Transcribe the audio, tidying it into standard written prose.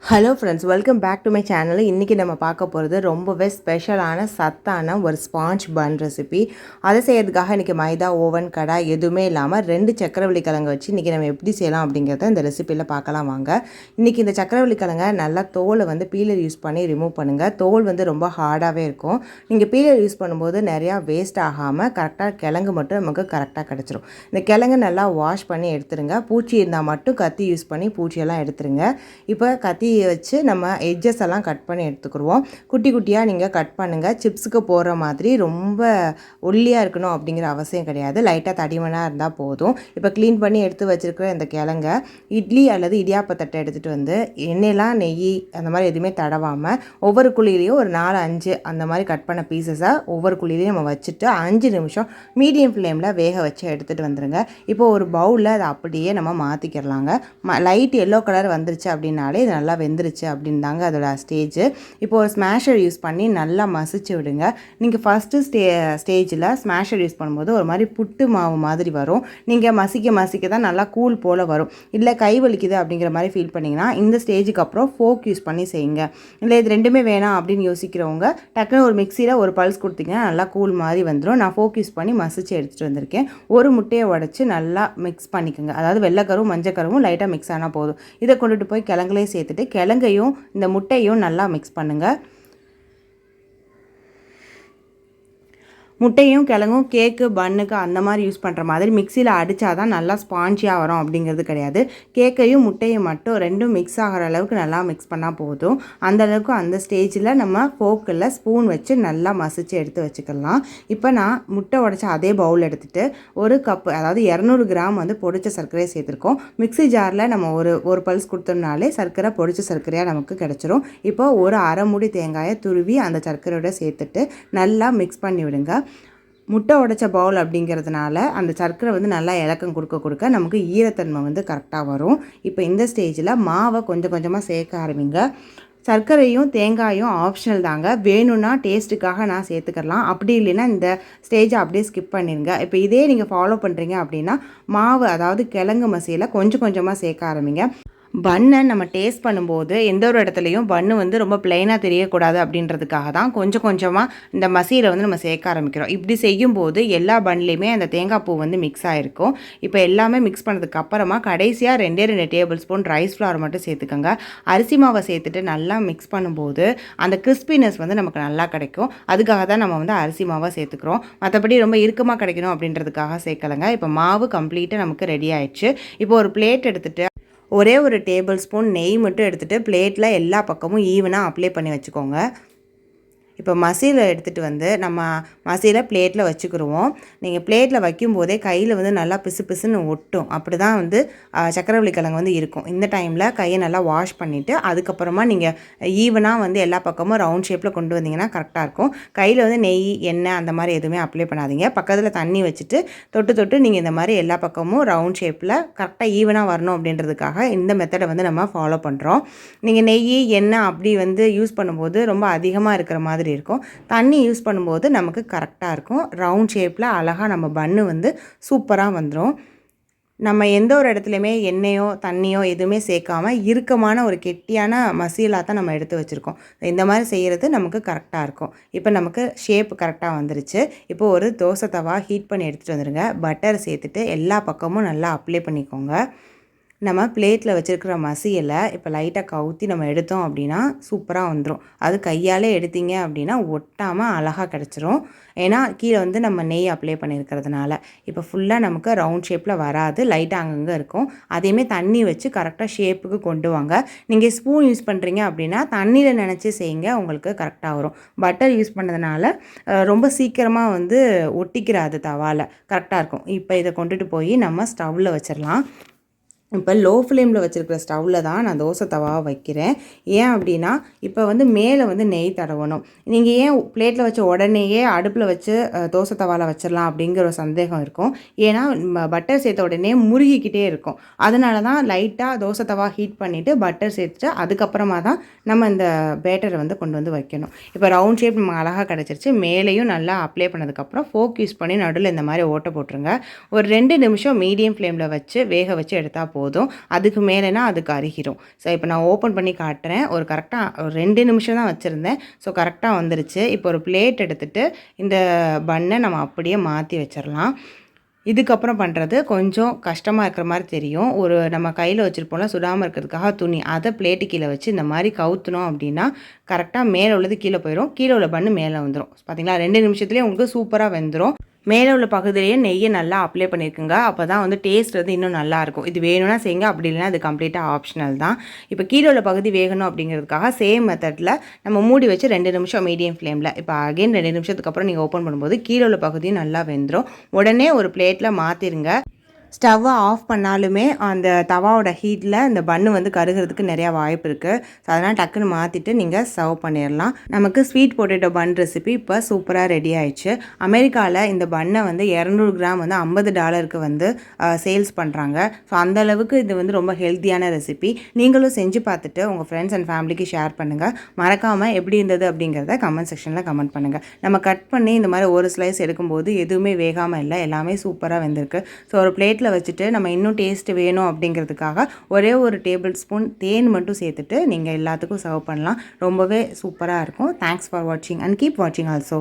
Hello friends, welcome back to my channel. இன்றைக்கி நம்ம பார்க்க போகிறது ரொம்பவே ஸ்பெஷலான சத்தான ஒரு ஸ்பாஞ்ச் பன் ரெசிபி. அதை செய்கிறதுக்காக இன்றைக்கி மைதா, ஓவன், கடாய் எதுவுமே இல்லாமல் 2 சக்கரவள்ளி கிழங்கு வச்சு இன்றைக்கி நம்ம எப்படி செய்யலாம் அப்படிங்கிறத இந்த ரெசிப்பியில் பார்க்கலாம் வாங்க. இன்றைக்கி இந்த சக்கரவள்ளி கிழங்கை நல்லா தோலை வந்து பீலர் யூஸ் பண்ணி ரிமூவ் பண்ணுங்கள். தோல் வந்து ரொம்ப ஹார்டாகவே இருக்கும். நீங்கள் பீலர் யூஸ் பண்ணும்போது நிறையா வேஸ்ட் ஆகாமல் கரெக்டாக கிழங்கு மட்டும் நமக்கு கரெக்டாக கிடச்சிரும். இந்த கிழங்கு நல்லா வாஷ் பண்ணி எடுத்துருங்க. பூச்சி இருந்தால் மட்டும் கத்தி யூஸ் பண்ணி பூச்சியெல்லாம் எடுத்துருங்க. இப்போ கத்தி வச்சு நம்ம எட்ஜஸ் எல்லாம் கட் பண்ணி எடுத்துக்கிடுவோம். குட்டி குட்டியாக நீங்கள் கட் பண்ணுங்கள். சிப்ஸுக்கு போடுற மாதிரி ரொம்ப ஒல்லியாக இருக்கணும் அப்படிங்கிற அவசியம் கிடையாது. லைட்டாக தடிமனாக இருந்தால் போதும். இப்போ க்ளீன் பண்ணி எடுத்து வச்சுருக்கிற இந்த கிழங்க இட்லி அல்லது இடியாப்பத்தட்டை எடுத்துகிட்டு வந்து எண்ணெயெலாம் நெய் அந்த மாதிரி எதுவுமே தடவாமல் ஒவ்வொரு குழியிலையும் ஒரு 4-5 அந்த மாதிரி கட் பண்ண பீசஸை ஒவ்வொரு குழியிலையும் நம்ம வச்சுட்டு 5 நிமிஷம் மீடியம் ஃப்ளேமில் வேக வச்சு எடுத்துகிட்டு வந்துடுங்க. இப்போ ஒரு பவுலில் அதை அப்படியே நம்ம மாற்றிக்கிறலாங்க. லைட் எல்லோ கலர் வந்துருச்சு அப்படின்னாலே இது நல்லா வெந்துருச்சு அப்படின்னு தாங்க அதோட ஸ்டேஜ். இப்போ ஒரு ஸ்மேஷர் யூஸ் பண்ணி நல்லா மசிச்சு விடுங்க. நீங்கள் ஃபஸ்ட்டு ஸ்டேஜில் ஸ்மேஷர் யூஸ் பண்ணும்போது ஒரு மாதிரி புட்டு மாவு மாதிரி வரும். நீங்கள் மசிக்க தான் நல்லா கூழ் போல் வரும். இல்லை கை வலிக்குது அப்படிங்கிற மாதிரி ஃபீல் பண்ணிங்கன்னா இந்த ஸ்டேஜுக்கு அப்புறம் ஃபோக் யூஸ் பண்ணி செய்யுங்க. இல்லை இது ரெண்டுமே வேணாம் அப்படின்னு யோசிக்கிறவங்க டக்குன்னு ஒரு மிக்சியில் ஒரு பல்ஸ் கொடுத்தீங்கன்னா நல்லா கூழ் மாதிரி வந்துடும். நான் ஃபோக் யூஸ் பண்ணி மசிச்சு எடுத்துகிட்டு வந்திருக்கேன். ஒரு முட்டையை உடச்சி நல்லா மிக்ஸ் பண்ணிக்கோங்க. அதாவது வெள்ளைக்கருவும் மஞ்சக்கருவும் லைட்டாக மிக்ஸ் ஆனால் போதும். இதை கொண்டுட்டு போய் கிழங்குலேயே சேர்த்துட்டு கிழங்கையும் இந்த முட்டையும் நல்லா மிக்ஸ் பண்ணுங்கள். முட்டையும் கிழங்கும் கேக்கு பன்னுக்கு அந்த மாதிரி யூஸ் பண்ணுற மாதிரி மிக்சியில் அடித்தா தான் நல்லா ஸ்பாஞ்சியாக வரும் அப்படிங்கிறது கிடையாது. கேக்கையும் முட்டையும் மட்டும் ரெண்டும் மிக்ஸ் ஆகிற அளவுக்கு நல்லா மிக்ஸ் பண்ணால் போதும். அந்தளவுக்கு அந்த ஸ்டேஜில் நம்ம ஃபோக்கில் ஸ்பூன் வச்சு நல்லா மசிச்சு எடுத்து வச்சுக்கலாம். இப்போ நான் முட்டை உடைச்ச அதே பவுல் எடுத்துகிட்டு ஒரு கப்பு, அதாவது 200 கிராம் வந்து பொடிச்ச சர்க்கரையை சேர்த்துருக்கோம். மிக்ஸி ஜாரில் நம்ம ஒரு பல்ஸ் கொடுத்தோம்னாலே சர்க்கரை பொடிச்ச சர்க்கரையாக நமக்கு கிடச்சிரும். இப்போ ஒரு அரை மூடி தேங்காயை துருவி அந்த சர்க்கரையோட சேர்த்துட்டு நல்லா மிக்ஸ் பண்ணி விடுங்க. முட்டை உடைச்ச பவுல் அப்படிங்கிறதுனால அந்த சர்க்கரை வந்து நல்லா இலக்கம் கொடுக்க நமக்கு ஈரத்தன்மை வந்து கரெக்டாக வரும். இப்போ இந்த ஸ்டேஜில் மாவை கொஞ்சம் கொஞ்சமாக சேர்க்க ஆரம்பிங்க. சர்க்கரையும் தேங்காயும் ஆப்ஷனல் தாங்க. வேணும்னா டேஸ்ட்டுக்காக நான் சேர்த்துக்கலாம். அப்படி இல்லைன்னா இந்த ஸ்டேஜை அப்படியே ஸ்கிப் பண்ணிடுங்க. இப்போ இதே நீங்கள் ஃபாலோ பண்ணுறீங்க அப்படின்னா மாவு, அதாவது கிழங்கு மசியில் கொஞ்சம் கொஞ்சமாக சேர்க்க ஆரம்பிங்க. பன்னை நம்ம டேஸ்ட் பண்ணும்போது எந்த ஒரு இடத்துலையும் பன்னு வந்து ரொம்ப பிளைனாக தெரியக்கூடாது அப்படின்றதுக்காக தான் கொஞ்சம் கொஞ்சமாக இந்த மசியில் வந்து நம்ம சேர்க்க ஆரம்பிக்கிறோம். இப்படி செய்யும்போது எல்லா பன்லேயுமே அந்த தேங்காய் பூ வந்து மிக்ஸ் ஆகிருக்கும். இப்போ எல்லாமே மிக்ஸ் பண்ணதுக்கு அப்புறமா கடைசியாக 2 டேபிள் ஸ்பூன் ரைஸ் ஃப்ளவர் மட்டும் சேர்த்துக்கோங்க. அரிசி மாவை சேர்த்துட்டு நல்லா மிக்ஸ் பண்ணும்போது அந்த கிறிஸ்பினஸ் வந்து நமக்கு நல்லா கிடைக்கும். அதுக்காக தான் நம்ம வந்து அரிசி மாவை சேர்த்துக்கிறோம். மற்றபடி ரொம்ப இறுக்கமாக கிடைக்கணும் அப்படின்றதுக்காக சேர்க்கலைங்க. இப்போ மாவு கம்ப்ளீட்டாக நமக்கு ரெடி ஆயிடுச்சு. இப்போ ஒரு பிளேட் எடுத்துகிட்டு ஒரே ஒரு டேபிள் ஸ்பூன் நெய் மட்டும் எடுத்துகிட்டு பிளேட்டில் எல்லா பக்கமும் ஈவனாக அப்ளை பண்ணி வச்சுக்கோங்க. இப்போ மசியில் எடுத்துகிட்டு வந்து நம்ம மசியில் பிளேட்டில் வச்சுக்கிடுவோம். நீங்கள் பிளேட்டில் வைக்கும்போதே கையில் வந்து நல்லா பிசுன்னு ஒட்டும். அப்படி தான் வந்து சக்கரவள்ளி கிழங்கு வந்து இருக்கும். இந்த டைமில் கையை நல்லா வாஷ் பண்ணிவிட்டு அதுக்கப்புறமா நீங்கள் ஈவனாக வந்து எல்லா பக்கமும் ரவுண்ட் ஷேப்பில் கொண்டு வந்தீங்கன்னா கரெக்டாக இருக்கும். கையில் வந்து நெய், எண்ணெய் அந்த மாதிரி எதுவுமே அப்ளை பண்ணாதீங்க. பக்கத்தில் தண்ணி வச்சுட்டு தொட்டு நீங்கள் இந்த மாதிரி எல்லா பக்கமும் ரவுண்ட் ஷேப்பில் கரெக்டாக ஈவனாக வரணும் அப்படின்றதுக்காக இந்த மெத்தடை வந்து நம்ம ஃபாலோ பண்ணுறோம். நீங்கள் நெய், எண்ணெய் அப்படி வந்து யூஸ் பண்ணும்போது ரொம்ப அதிகமாக இருக்கிற மாதிரி இருக்கும். தண்ணி யூஸ் பண்ணும்போது நமக்கு கரெக்டாக இருக்கும். ரவுண்ட் ஷேப்பில் அழகாக நம்ம பன்னு வந்து சூப்பராக வந்துடும். நம்ம எந்த ஒரு இடத்துலையுமே எண்ணெயோ தண்ணியோ எதுவுமே சேர்க்காம இறுக்கமான ஒரு கெட்டியான மசாலா தான் நம்ம எடுத்து வச்சுருக்கோம். இந்த மாதிரி செய்கிறது நமக்கு கரெக்டாக இருக்கும். இப்போ நமக்கு ஷேப் கரெக்டாக வந்துருச்சு. இப்போ ஒரு தோசை தவா ஹீட் பண்ணி எடுத்துகிட்டு வந்துடுங்க. பட்டர் சேர்த்துட்டு எல்லா பக்கமும் நல்லா அப்ளை பண்ணிக்கோங்க. நம்ம பிளேட்டில் வச்சுருக்கிற மசியலை இப்போ லைட்டாக கவுத்தி நம்ம எடுத்தோம் அப்படின்னா சூப்பராக வந்துடும். அது கையாலே எடுத்தீங்க அப்படின்னா ஒட்டாமல் அழகாக கிடச்சிரும். ஏன்னா கீழே வந்து நம்ம நெய் அப்ளை பண்ணியிருக்கிறதுனால. இப்போ ஃபுல்லாக நமக்கு ரவுண்ட் ஷேப்பில் வராது, லைட்டாக அங்கங்கே இருக்கும். அதையுமே தண்ணி வச்சு கரெக்டாக ஷேப்புக்கு கொண்டு வாங்க. நீங்கள் ஸ்பூன் யூஸ் பண்ணுறீங்க அப்படின்னா தண்ணியில் நினச்சி செய்யுங்க, உங்களுக்கு கரெக்டாக வரும். பட்டர் யூஸ் பண்ணதுனால ரொம்ப சீக்கிரமாக வந்து ஒட்டிக்கிறாது, தவாவில் கரெக்டாக இருக்கும். இப்போ இதை கொண்டுட்டு போய் நம்ம ஸ்டவ்வில் வச்சிடலாம். இப்போ லோ ஃப்ளேமில் வச்சுருக்கிற ஸ்டவ்வில் தான் நான் தோசை தவாவை வைக்கிறேன். ஏன் அப்படின்னா இப்போ வந்து மேலே வந்து நெய் தடவணும். நீங்கள் ஏன் பிளேட்டில் வச்ச உடனேயே அடுப்பில் வச்சு தோசை தவாவில் வச்சிடலாம் அப்படிங்கிற ஒரு சந்தேகம் இருக்கும். ஏன்னா பட்டர் சேர்த்த உடனே முருகிக்கிட்டே இருக்கும். அதனால தான் லைட்டாக தோசை தவா ஹீட் பண்ணிவிட்டு பட்டர் சேர்த்துட்டு அதுக்கப்புறமா தான் நம்ம இந்த பேட்டரை வந்து கொண்டு வந்து வைக்கணும். இப்போ ரவுண்ட் ஷேப் நம்ம அழகாக கிடச்சிருச்சு. மேலேயும் நல்லா அப்ளை பண்ணதுக்கப்புறம் ஃபோக் யூஸ் பண்ணி நடுவில் இந்த மாதிரி ஓட்டை போட்டுருங்க. ஒரு 2 நிமிஷம் மீடியம் ஃப்ளேமில் வச்சு வேக வச்சு எடுத்தால் போதும். அதுக்கு மேலேனா அது கருகிரும். ஸோ இப்போ நான் ஓப்பன் பண்ணி காட்டுறேன். ஒரு கரெக்டாக ஒரு 2 நிமிஷம் தான் வச்சுருந்தேன். ஸோ கரெக்டாக வந்துருச்சு. இப்போ ஒரு பிளேட் எடுத்துகிட்டு இந்த பன்னை நம்ம அப்படியே மாற்றி வச்சிடலாம். இதுக்கப்புறம் பண்ணுறது கொஞ்சம் கஷ்டமாக இருக்கிற மாதிரி தெரியும். ஒரு நம்ம கையில் வச்சுருப்போம்ல சுடாமல் இருக்கிறதுக்காக துணி, அதை பிளேட்டு கீழே வச்சு இந்த மாதிரி கவுத்துனோம் அப்படின்னா கரெக்டாக மேலே உள்ளது கீழே போயிடும், கீழே உள்ள பன்னு மேலே வந்துடும். பார்த்தீங்களா 2 நிமிஷத்துலேயே உங்களுக்கு சூப்பராக வெந்துடும். மேலே உள்ள பகுதியிலேயே நெய்யை நல்லா அப்ளை பண்ணியிருக்குங்க. அப்போ தான் வந்து டேஸ்ட் வந்து இன்னும் நல்லாயிருக்கும். இது வேணும்னா செய்யுங்க, அப்படி இல்லைனா அது கம்ப்ளீட்டாக ஆப்ஷனல் தான். இப்போ கீழே உள்ள பகுதி வேகணும் அப்படிங்கிறதுக்காக சேம் மெத்தடில் நம்ம மூடி வச்சு 2 நிமிஷம் மீடியம் ஃப்ளேமில், இப்போ அகைன் 2 நிமிஷத்துக்கு அப்புறம் நீங்கள் ஓப்பன் பண்ணும்போது கீழே உள்ள பகுதியும் நல்லா வெந்துடும். உடனே ஒரு பிளேட்டில் மாற்றிருங்க. ஸ்டவ்வை ஆஃப் பண்ணாலுமே அந்த தவாவோட ஹீட்டில் இந்த பன்னு வந்து கருகிறதுக்கு நிறையா வாய்ப்பு இருக்குது. ஸோ அதனால் டக்குன்னு மாற்றிட்டு நீங்கள் சர்வ் பண்ணிடலாம். நமக்கு ஸ்வீட் பொட்டேட்டோ பன் ரெசிபி இப்போ சூப்பராக ரெடி ஆயிடுச்சு. அமெரிக்காவில் இந்த பன்னை வந்து 200 கிராம் வந்து $50 வந்து சேல்ஸ் பண்ணுறாங்க. ஸோ அந்தளவுக்கு இது வந்து ரொம்ப ஹெல்த்தியான ரெசிபி. நீங்களும் செஞ்சு பார்த்துட்டு உங்கள் ஃப்ரெண்ட்ஸ் அண்ட் ஃபேமிலிக்கு ஷேர் பண்ணுங்கள். மறக்காமல் எப்படி இருந்தது அப்படிங்கிறத கமெண்ட் செக்ஷனில் கமெண்ட் பண்ணுங்கள். நம்ம கட் பண்ணி இந்த மாதிரி ஒரு ஸ்லைஸ் எடுக்கும்போது எதுவுமே வேகாமல் இல்லை, எல்லாமே சூப்பராக வெந்திருக்கு. ஸோ ஒரு பிளேட்டில் வச்சுட்டு நம்ம இன்னும் டேஸ்ட் வேணும் அப்படிங்கிறதுக்காக ஒரே ஒரு டேபிள் ஸ்பூன் தேன் மட்டும் சேர்த்துட்டு நீங்கள் எல்லாத்துக்கும் சர்வ் பண்ணலாம். ரொம்பவே சூப்பராக இருக்கும். தேங்க்ஸ் ஃபார் வாட்சிங் அண்ட் கீப் வாட்சிங் ஆல்சோ.